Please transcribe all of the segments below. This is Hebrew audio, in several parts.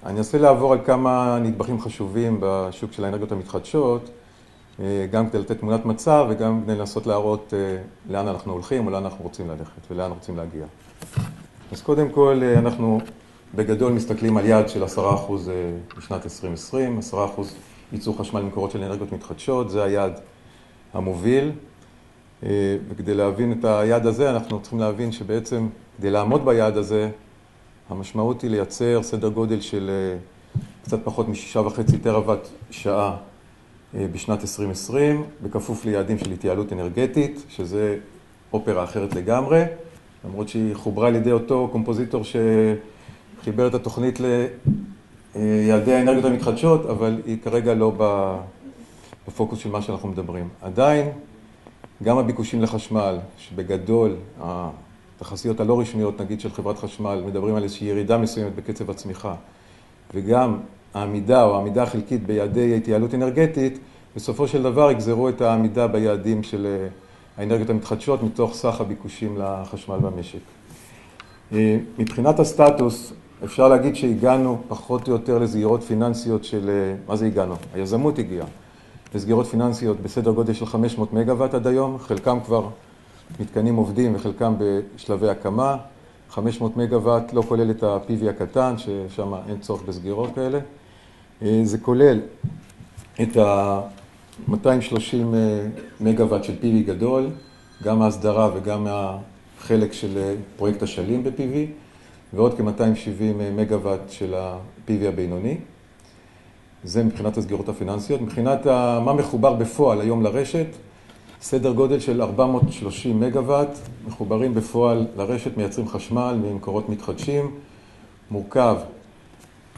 אני אנסה לעבור על כמה נדבכים חשובים בשוק של האנרגיות המתחדשות, גם כדי לתת תמונת מצב וגם כדי לנסות להראות לאן אנחנו הולכים או לאן אנחנו רוצים ללכת ולאן רוצים להגיע. אז קודם כל אנחנו בגדול מסתכלים על יעד של 10% בשנת 2020, 10% ייצור חשמל ממקורות של אנרגיות מתחדשות, זה היעד המוביל. וכדי להבין את היעד הזה אנחנו צריכים להבין שבעצם כדי לעמוד ביעד הזה, המשמעות היא לייצר סדר גודל של קצת פחות מ6.5 טראוואט שעה בשנת 2020, בכפוף ליעדים של התייעלות אנרגטית, שזה אופרה אחרת לגמרי, למרות שהיא חוברה על ידי אותו קומפוזיטור שחיבר את התוכנית ליעדי האנרגיות המתחדשות, אבל היא כרגע לא בפוקוס של מה שאנחנו מדברים. עדיין, גם הביקושים לחשמל, שבגדול התחזיות הלא רשמיות, נגיד של חברת חשמל, מדברים על איזושהי ירידה מסוימת בקצב הצמיחה, וגם העמידה או העמידה החלקית ביעדי התייעלות אנרגטית, בסופו של דבר יגזרו את העמידה ביעדים של האנרגיות המתחדשות מתוך סך הביקושים לחשמל במשק. מבחינת הסטטוס, אפשר להגיד שהגענו פחות או יותר לסגירות פיננסיות של, מה זה הגענו? היזמות הגיעה לסגירות פיננסיות בסדר גודל של 500 מגוואט עד היום, חלקם כבר מתקנים עובדים וחלקם בשלבי הקמה, 500 מגוואט לא כולל את ה-PV הקטן, ששם אין צורך בסגירות כאלה. זה כולל את ה-230 מגוואט של PV גדול, גם ההסדרה וגם החלק של פרויקט השלים ב-PV, ועוד כ-270 מגוואט של ה-PV הבינוני. זה מבחינת הסגירות הפיננסיות. מבחינת מה מחובר בפועל היום לרשת, סדר גודל של 430 מגוואט, מחוברים בפועל לרשת, מייצרים חשמל ממקורות מתחדשים, מורכב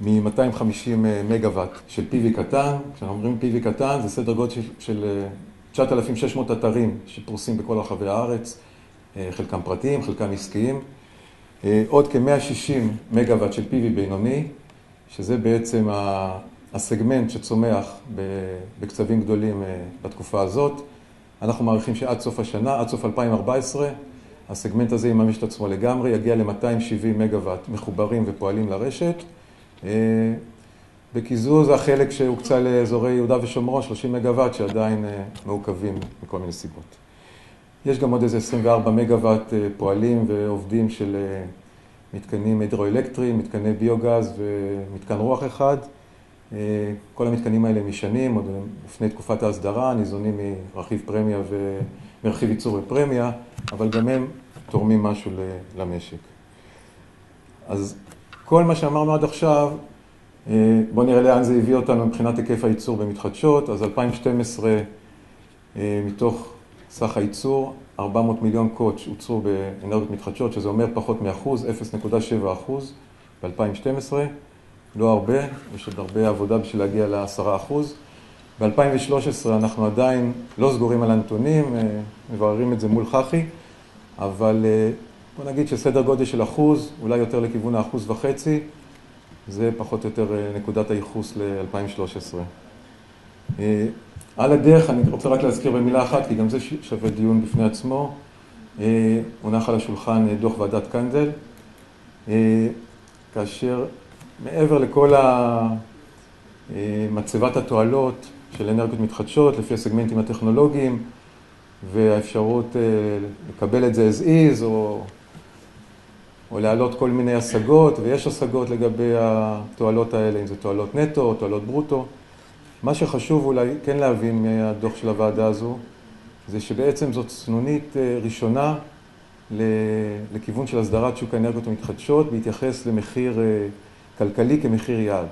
מ-250 מגוואט של PV קטן. כשאנחנו אומרים PV קטן, זה סדר גודל של 9,600 אתרים שפרוסים בכל רחבי הארץ, חלקם פרטיים, חלקם עסקיים. עוד כ-160 מגוואט של PV בינוני, שזה בעצם הסגמנט שצומח בקצבים גדולים בתקופה הזאת. אנחנו מעריכים שעד סוף השנה, עד סוף 2014, הסגמנט הזה יממש את עצמו לגמרי, יגיע ל-270 מגוואט מחוברים ופועלים לרשת. בקיזוז החלק שהוקצה לאזורי יהודה ושומרון, 30 מגוואט שעדיין מעוכבים מכל מיני סיבות. יש גם עוד איזה 24 מגוואט פועלים ועובדים של מתקנים הידרואלקטריים, מתקני ביוגז ומתקן רוח אחד. כל המתקנים האלה משנים, עוד לפני תקופת ההסדרה, ניזונים מרכיב פרמיה ומרכיב ייצור בפרמיה, אבל גם הם תורמים משהו למשק. אז כל מה שאמרנו עד עכשיו, בואו נראה לאן זה הביא אותנו מבחינת היקף הייצור במתחדשות. אז 2012, מתוך סך הייצור, 400 מיליון קוטש הוצרו באנרגיות מתחדשות, שזה אומר פחות מ1%, 0.7% ב-2012. לא הרבה, יש עוד הרבה עבודה בשביל להגיע ל10%. ב-2013 אנחנו עדיין לא סגורים על הנתונים, מבררים את זה מול חכי, אבל בוא נגיד שסדר גודל של 1%, אולי יותר לכיוון ה1.5%, זה פחות או יותר נקודת הייחוס ל-2013. על הדרך, אני רוצה רק להזכיר במילה אחת, כי גם זה שווה דיון בפני עצמו. הונח על השולחן דוח ועדת קנדל, כאשר מעבר לכל מצבת התועלות של אנרגיות מתחדשות, לפי הסגמנטים הטכנולוגיים, והאפשרות לקבל את זה as is, או להעלות כל מיני השגות, ויש השגות לגבי התועלות האלה, אם זה תועלות נטו או תועלות ברוטו. מה שחשוב אולי כן להבין מהדוח של הוועדה הזו, זה שבעצם זאת סנונית ראשונה לכיוון של הסדרת שוק האנרגיות המתחדשות, בהתייחס למחיר כלכלי כמחיר יעד.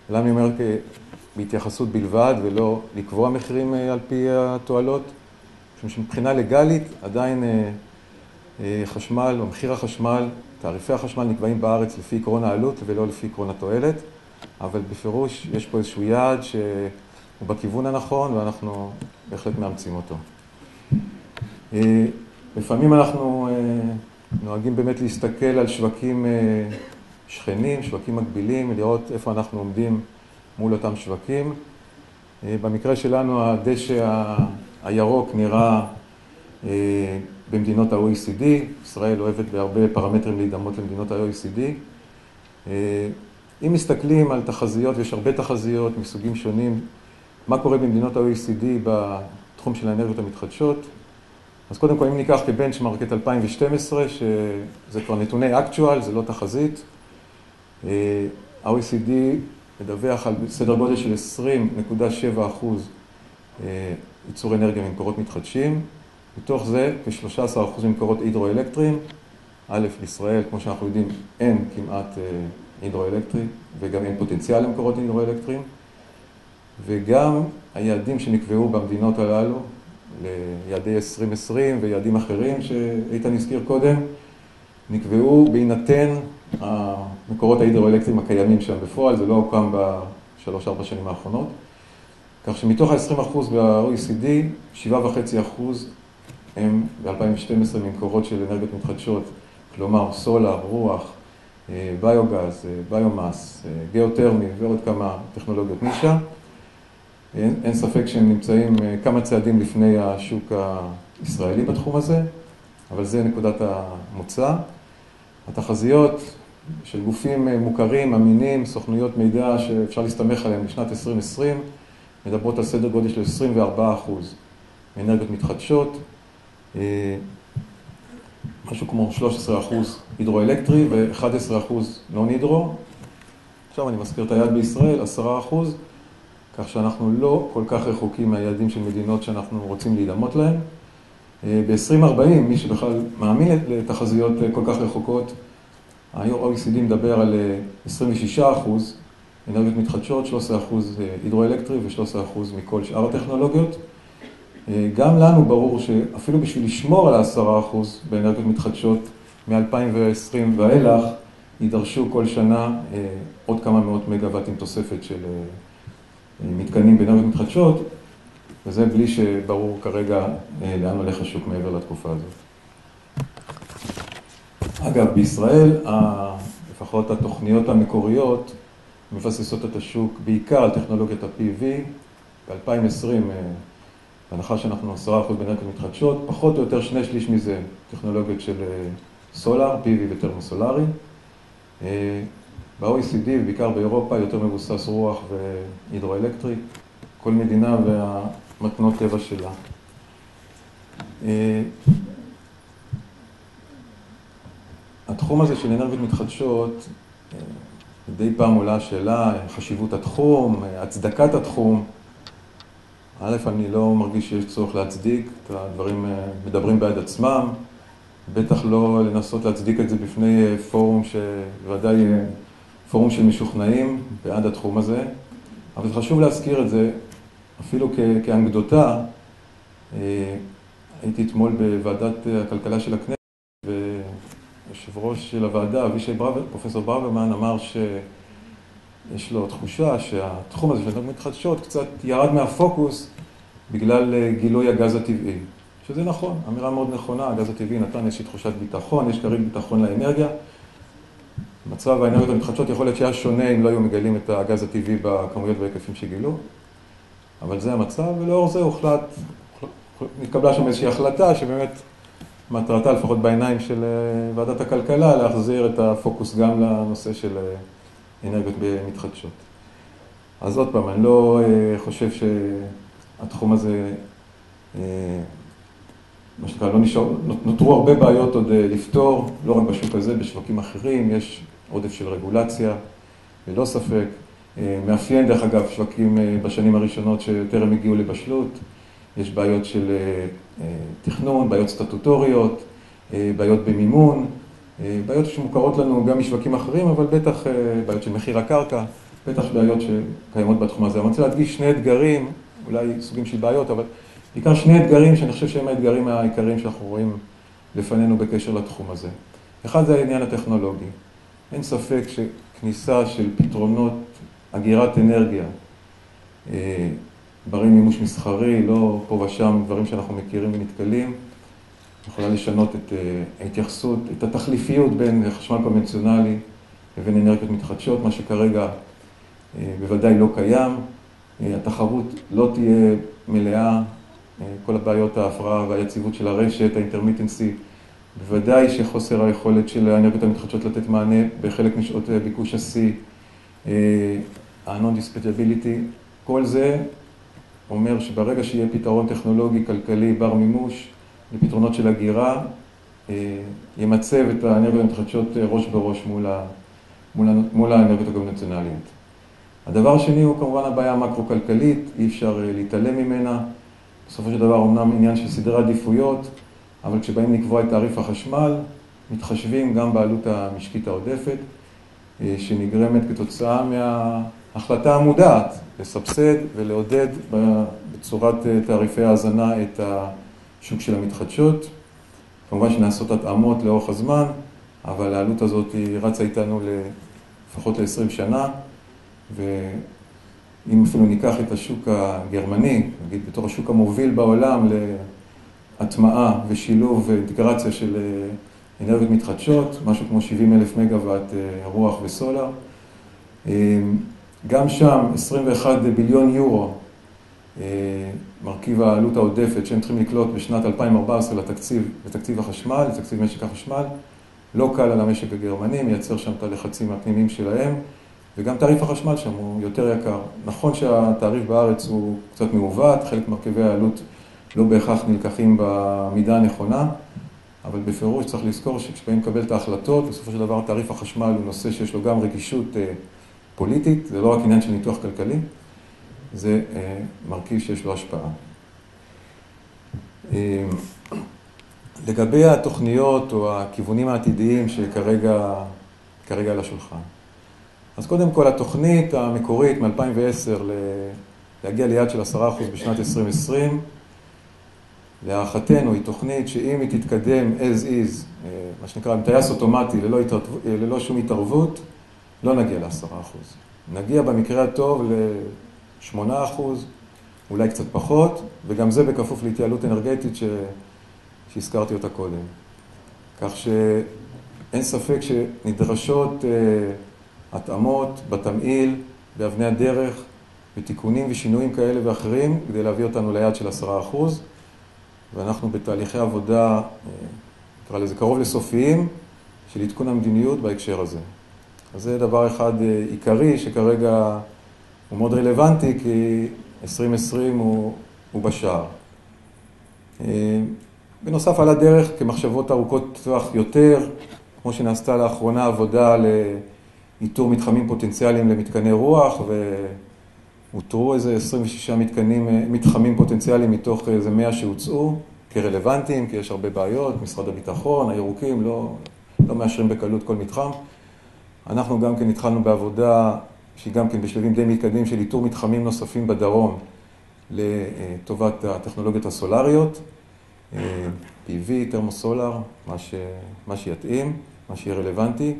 למה אני אומר בהתייחסות בלבד ולא לקבוע מחירים על פי התועלות? משום שמבחינה לגלית עדיין חשמל או מחיר החשמל, תעריפי החשמל נקבעים בארץ לפי עקרון העלות ולא לפי עקרון התועלת, אבל בפירוש יש פה איזשהו יעד שהוא בכיוון הנכון ואנחנו בהחלט מאמצים אותו. לפעמים אנחנו נוהגים באמת להסתכל על שווקים שכנים, שווקים מקבילים, לראות איפה אנחנו עומדים מול אותם שווקים. במקרה שלנו הדשא הירוק נראה במדינות ה-OECD, ישראל אוהבת בהרבה פרמטרים להידמות למדינות ה-OECD. אם מסתכלים על תחזיות, ויש הרבה תחזיות מסוגים שונים, מה קורה במדינות ה-OECD בתחום של האנרגיות המתחדשות, אז קודם כל אם ניקח כבנצ'מרק את 2012, שזה כבר נתוני אקטואל, זה לא תחזית, ה-OECD מדווח על סדר גודל של 20.7% ייצור אנרגיה ממקורות מתחדשים, מתוך זה כ-13% ממקורות הידרואלקטריים. א', בישראל, כמו שאנחנו יודעים, אין כמעט הידרואלקטרי, וגם אין פוטנציאל למקורות הידרואלקטריים, וגם היעדים שנקבעו במדינות הללו, ליעדי 2020 ויעדים אחרים שאיתן הזכיר קודם, נקבעו בהינתן המקורות ההידרואלקטריים הקיימים שם בפועל, זה לא הוקם ב3-4 שנים האחרונות, כך שמתוך ה-20% ב-OECD, 7.5% הם ב-2012 ממקורות של אנרגיות מתחדשות, כלומר סולר, רוח, ביוגז, ביומאס, גיאותרמי ועוד כמה טכנולוגיות נישה. אין ספק שהם נמצאים כמה צעדים לפני השוק הישראלי בתחום הזה, אבל זה נקודת המוצא. התחזיות של גופים מוכרים, אמינים, סוכנויות מידע שאפשר להסתמך עליהם לשנת 2020, מדברות על סדר גודל של 24% מאנרגיות מתחדשות, משהו כמו 13% הידרואלקטרי ו-11% נון הידרו. עכשיו אני מזכיר את היעד בישראל, 10%, כך שאנחנו לא כל כך רחוקים מהיעדים של מדינות שאנחנו רוצים להידמות להן. ב-2040, מי שבכלל מאמין לתחזיות כל כך רחוקות, ה-OECD מדבר על 26% אנרגיות מתחדשות, 13% הידרואלקטרי ו-13% מכל שאר הטכנולוגיות. גם לנו ברור שאפילו בשביל לשמור על 10% באנרגיות מתחדשות מ-2020 ואילך, יידרשו כל שנה עוד כמה מאות מגוואטים תוספת של מתקנים באנרגיות מתחדשות, וזה בלי שברור כרגע לאן הולך השוק מעבר לתקופה הזאת. אגב, בישראל, לפחות התוכניות המקוריות מבססות את השוק בעיקר על טכנולוגיית ה-PV. ב-2020, בהנחה שאנחנו 10% באנרגיות מתחדשות, פחות או יותר 2/3 מזה טכנולוגיות של סולר, PV וטרמוסולרי. ב-OECD ובעיקר באירופה יותר מבוסס רוח והידרואלקטרי, כל מדינה והמתנות טבע שלה. התחום הזה של אנרגיות מתחדשות, מדי פעם עולה השאלה, חשיבות התחום, הצדקת התחום. א', אני לא מרגיש שיש צורך להצדיק, את הדברים מדברים בעד עצמם, בטח לא לנסות להצדיק את זה בפני פורום שוודאי פורום של משוכנעים בעד התחום הזה, אבל חשוב להזכיר את זה אפילו כאנקדוטה. הייתי אתמול בוועדת הכלכלה של הכנסת, ויושב ראש של הוועדה, פרופסור ברוורמן, אמר שיש לו תחושה שהתחום הזה של אנרגיות מתחדשות קצת ירד מהפוקוס בגלל גילוי הגז הטבעי. שזה נכון, אמירה מאוד נכונה, הגז הטבעי נתן איזושהי תחושת ביטחון, יש כרית ביטחון לאנרגיה. מצב האנרגיות המתחדשות יכול להיות שהיה שונה אם לא היו מגלים את הגז הטבעי בכמויות והיקפים שגילו, אבל זה המצב, ולאור זה נתקבלה שם איזושהי החלטה שבאמת מטרתה, לפחות בעיניים של ועדת הכלכלה, להחזיר את הפוקוס גם לנושא של אנרגיות מתחדשות. אז עוד פעם, אני לא חושב שהתחום הזה, מה שנקרא, נותרו הרבה בעיות עוד לפתור, לא רק בשוק הזה, בשווקים אחרים, יש עודף של רגולציה, ללא ספק. מאפיין, דרך אגב, שווקים בשנים הראשונות שטרם הגיעו לבשלות, יש בעיות של תכנון, בעיות סטטוטוריות, בעיות במימון, בעיות שמוכרות לנו גם משווקים אחרים, אבל בטח בעיות של מחיר הקרקע, בטח בעיות שקיימות בתחום הזה. אני רוצה להדגיש שני אתגרים, אולי סוגים של בעיות, אבל בעיקר שני אתגרים שאני חושב שהם האתגרים העיקריים שאנחנו רואים לפנינו בקשר לתחום הזה. אחד זה העניין הטכנולוגי. אין ספק שכניסה של פתרונות אגירת אנרגיה, ברי מימוש מסחרי, לא פה ושם דברים שאנחנו מכירים ונתקלים, יכולה לשנות את ההתייחסות, את התחליפיות בין חשמל קונבנציונלי לבין אנרגיות מתחדשות, מה שכרגע בוודאי לא קיים. התחרות לא תהיה מלאה, כל הבעיות ההפרעה והיציבות של הרשת, האינטרמיטנסי, בוודאי שחוסר היכולת של האנרגיות המתחדשות לתת מענה בחלק משעות ביקוש השיא, ה-non-dispatchability, כל זה אומר שברגע שיהיה פתרון טכנולוגי, כלכלי, בר מימוש, לפתרונות של הגירה, ימצב את האנרגיות המתחדשות ראש בראש מול האנרגיות הקונבנציונליות. הדבר השני הוא כמובן הבעיה המקרו-כלכלית, אי אפשר להתעלם ממנה. בסופו של דבר אומנם עניין של סדרי עדיפויות, אבל כשבאים לקבוע את תעריף החשמל, מתחשבים גם בעלות המשקית העודפת, שנגרמת כתוצאה מההחלטה המודעת לסבסד ולעודד בצורת תעריפי ההזנה את השוק של המתחדשות. כמובן שנעשות התאמות לאורך הזמן, אבל העלות הזאת היא רצה איתנו לפחות ל-20 שנה, ואם אפילו ניקח את השוק הגרמני, נגיד בתור השוק המוביל בעולם להטמעה ושילוב ואינטגרציה של אנרגיות מתחדשות, משהו כמו 70,000 מגוואט רוח וסולר. גם שם 21 ביליון יורו מרכיב העלות העודפת שהם צריכים לקלוט בשנת 2014 לתקציב החשמל, לתקציב משק החשמל. לא קל על המשק הגרמני, מייצר שם את הלחצים הפנימיים שלהם, וגם תעריף החשמל שם הוא יותר יקר. נכון שהתעריף בארץ הוא קצת מעוות, חלק מרכיבי העלות לא בהכרח נלקחים במידה הנכונה, אבל בפירוש צריך לזכור שכשבאים לקבל את ההחלטות, בסופו של דבר תעריף החשמל הוא נושא שיש לו גם רגישות פוליטית, זה לא רק עניין של ניתוח כלכלי, זה מרכיב שיש לו השפעה. לגבי התוכניות או הכיוונים העתידיים שכרגע על השולחן. אז קודם כל התוכנית המקורית מ-2010 להגיע ליעד של 10% בשנת 2020, להערכתנו היא תוכנית שאם היא תתקדם as is, מה שנקרא עם טייס אוטומטי ללא שום התערבות, לא נגיע ל-10%. נגיע במקרה הטוב ל-8%, אולי קצת פחות, וגם זה בכפוף להתייעלות אנרגטית שהזכרתי אותה קודם. כך שאין ספק שנדרשות התאמות בתמהיל, באבני הדרך, בתיקונים ושינויים כאלה ואחרים, כדי להביא אותנו ליעד של 10%. ואנחנו בתהליכי עבודה, נקרא לזה קרוב לסופיים, של עדכון המדיניות בהקשר הזה. אז זה דבר אחד עיקרי שכרגע הוא מאוד רלוונטי, כי 2020 הוא בשער. בנוסף על הדרך, כמחשבות ארוכות טווח יותר, כמו שנעשתה לאחרונה עבודה לאיתור מתחמים פוטנציאליים למתקני רוח, ואותרו איזה 26 מתחמים פוטנציאליים מתוך איזה 100 שהוצאו כרלוונטיים, כי יש הרבה בעיות, משרד הביטחון, הירוקים, לא מאשרים בקלות כל מתחם. אנחנו גם כן התחלנו בעבודה שהיא גם כן בשלבים די מתקדמים של איתור מתחמים נוספים בדרום לטובת הטכנולוגיות הסולריות, PV, תרמוסולר, מה שיתאים, מה שיהיה רלוונטי.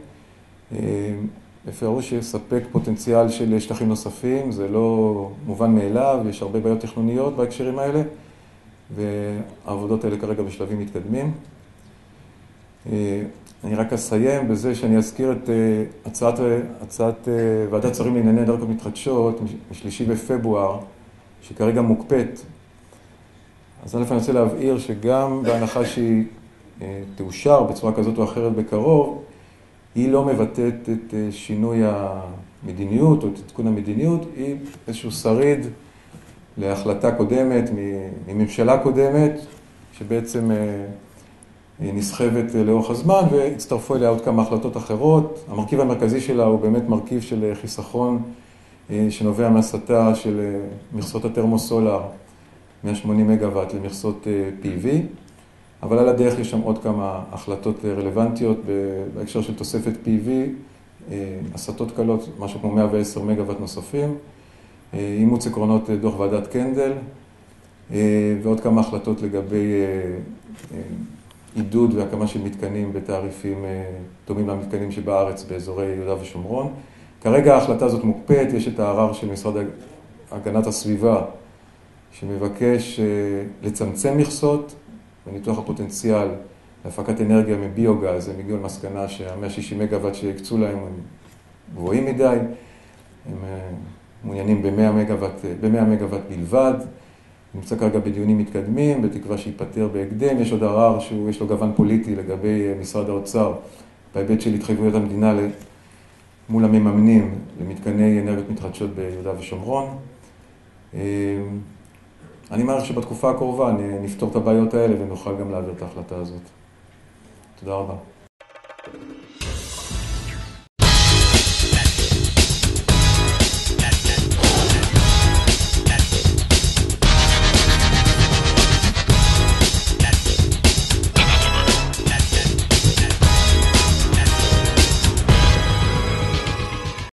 בפירוש שיספק פוטנציאל של שטחים נוספים, זה לא מובן מאליו, יש הרבה בעיות תכנוניות בהקשרים האלה, והעבודות האלה כרגע בשלבים מתקדמים. אני רק אסיים בזה שאני אזכיר את הצעת ועדת שרים לענייני אנרגיות מתחדשות מ-3 בפברואר, שכרגע מוקפאת. אז אני רוצה להבהיר שגם בהנחה שהיא תאושר בצורה כזאת או אחרת בקרוב, היא לא מבטאת את שינוי המדיניות או את עדכון המדיניות, היא איזשהו שריד להחלטה קודמת, מממשלה קודמת, שבעצם נסחבת לאורך הזמן, והצטרפו אליה עוד כמה החלטות אחרות. המרכיב המרכזי שלה הוא באמת מרכיב של חיסכון שנובע מהסטה של מכסות התרמוסולר, 180 מגוואט למכסות PV, אבל על הדרך יש שם עוד כמה החלטות רלוונטיות בהקשר של תוספת PV, הסטות קלות, משהו כמו 110 מגוואט נוספים, אימוץ עקרונות דוח ועדת קנדל, ועוד כמה החלטות לגבי עידוד והקמה של מתקנים בתעריפים דומים למתקנים שבארץ באזורי יהודה ושומרון. כרגע ההחלטה הזאת מוקפאת, יש את הערר של משרד הגנת הסביבה, שמבקש לצמצם מכסות בניתוח הפוטנציאל להפקת אנרגיה מביוגז, הם הגיעו למסקנה שה-160 מגוואט שהקצו להם הם גבוהים מדי, הם מעוניינים ב-100 מגוואט בלבד, נמצא כרגע בדיונים מתקדמים, בתקווה שיפטר בהקדם, יש עוד ערר שיש לו גוון פוליטי לגבי משרד האוצר, בהיבט של התחייבויות המדינה מול המממנים למתקני אנרגיות מתחדשות ביהודה ושומרון. אני מעריך שבתקופה הקרובה נפתור את הבעיות האלה ונוכל גם להעביר את ההחלטה הזאת. תודה רבה.